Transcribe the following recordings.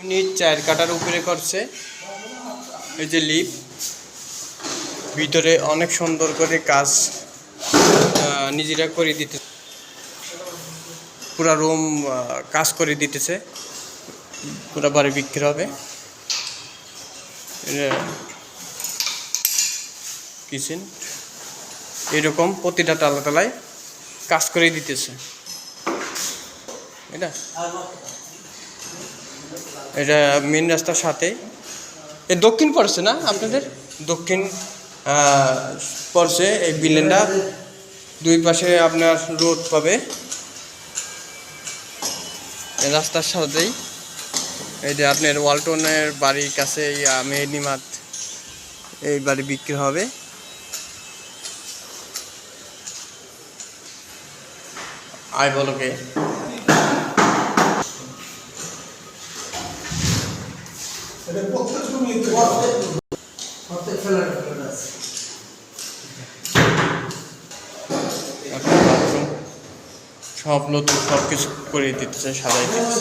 নিচ 4 কাটার উপরে করছে। এই যে লিপ ভিতরে অনেক সুন্দর করে কাজ নিজেরা করে দিতে, পুরা রুম কাজ করে দিতেছে, পুরা বাড়ি বিক্রি হবে। কিচেন এরকম প্রতিটা তলায় কাজ করে দিতেছে। এটা মেন রাস্তার সাথে এই দক্ষিণ পড়ছে না আপনাদের, দক্ষিণ পড়ছে এই বিল্ডিংটা। দুই পাশে আপনার রোড পাবে রাস্তার সাথেই। এই যে আপনার ওয়ালটনের বাড়ির কাছে মেহেদিমাত এই বাড়ি বিক্রি হবে। আয় বলকে সব নতুন সব কিছু করে দিতেছে, সাজাই দিতেছে।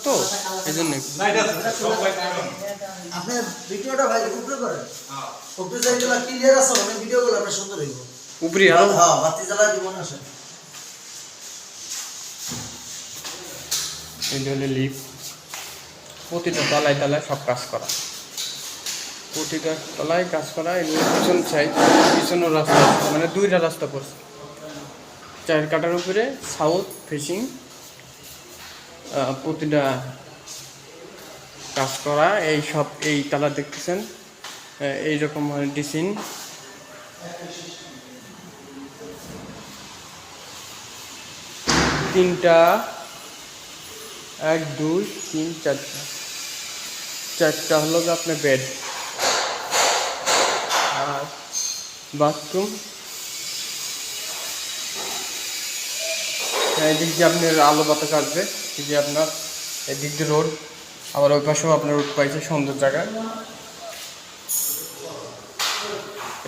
তো এই জন্য আপনার ভিডিওটা ভাই উপরে করেন, উপরে যেগুলো ক্লিয়ার আছে মানে ভিডিওগুলো আপনার সুন্দর হইব। উপরে আরো হ্যাঁ বাতি জ্বালা দিব না স্যার। এই হলো লিফট, প্রতিটা তলায় তলায় সব কাজ করা, প্রতিটা তলায় কাজ করা। এবং পিছন সাইড পিছনের রাস্তা মানে দুইটা রাস্তা পড়ছে 4 কাটার উপরে সাউথ ফেসিং, প্রতিটা কাজ করা। এই সব এই তালা দেখতেছেন এইরকম ডিজাইন। 3টা 1 2 3 4টা হলো আপনার বেড আর বাথরুম। এদিক দিয়ে আপনার আলো বাতাস আসবে, এই যে আপনার এদিক দিয়ে রোড, আবার ওই পাশেও আপনার রোড পাইছে সুন্দর জায়গা।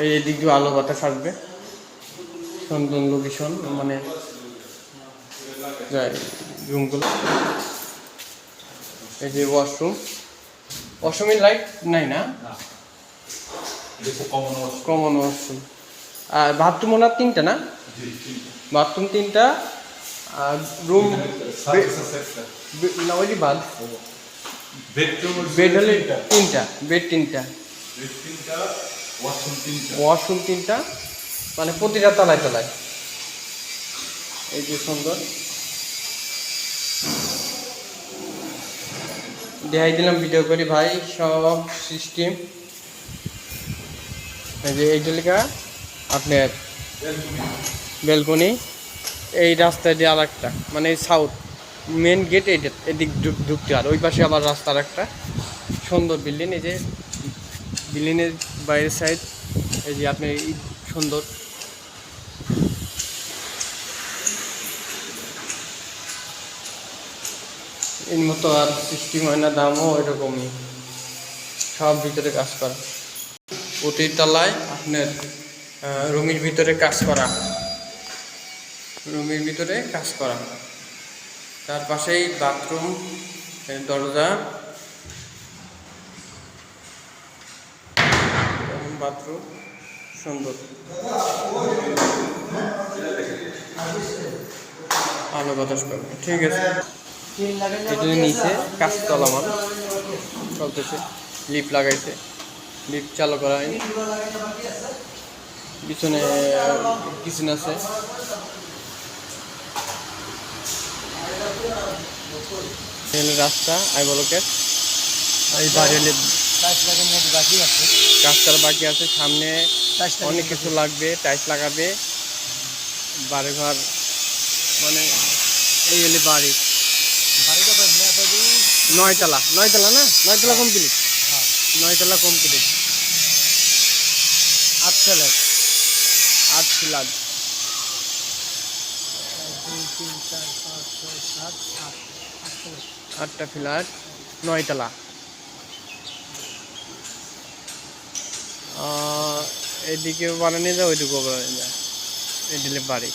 এই দিক দিয়ে আলো বাতাস আসবে, সুন্দর লোকেশন মানে রুমগুলো। এই যে ওয়াশরুমের লাইট নাই না, কমন ওয়াশরুম। আর বাথরুম ওনার 3টা না, বাথরুম 3টা আর রুম না ওই বাদ বেড হলে 3টা, বেড 3টা, ওয়াশরুম 3টা, মানে প্রতিটা তলায় তলায়। এই যে সুন্দর দেখাই দিলাম ভিডিও করি ভাই সব সিস্টেম। এই যে এই লেখা আপনার ব্যালকনি। এই রাস্তা দিয়ে আর একটা মানে সাউথ মেন গেট এদিক ঢুকতে, আর ওই পাশে আবার রাস্তার একটা সুন্দর বিল্ডিং। এই যে বিল্ডিংয়ের বাইরের সাইড এই যে আপনি সুন্দর এর মতো আর সিস্টেম হয় না, দামও এরকমই, সব ভিতরে কাজ করা। প্রতি তলায় আপনার রুমের ভিতরে কাজ করা, রুমের ভিতরে কাজ করা। তার পাশেই বাথরুম, দরজা, বাথরুম সুন্দর, আলো বাতাস করবে। ঠিক আছে, এটা নিচে কাজ চলমান চলতেছে, লিফট লাগাইছে, লিফট চালু করা হয়নি। পিছনে কিচেন আছে। রাস্তা আইবলকের এই বাড়ি কাজটা বাকি আছে, সামনে অনেক কিছু লাগবে, টাইলস লাগাবে, বাড়িঘর মানে এই হলে বাড়ি 9 তলা না, 9 তলা কমপ্লিট, 9 তলা কমপ্লিট। 8 ফ্ল্যাট, 8 ফ্ল্যাট, 8টা ফ্ল্যাট, 9 তলা। এদিকেও বানানো যায়, ওইদিকেও বানানো যায়, এই দিলে বাড়ি।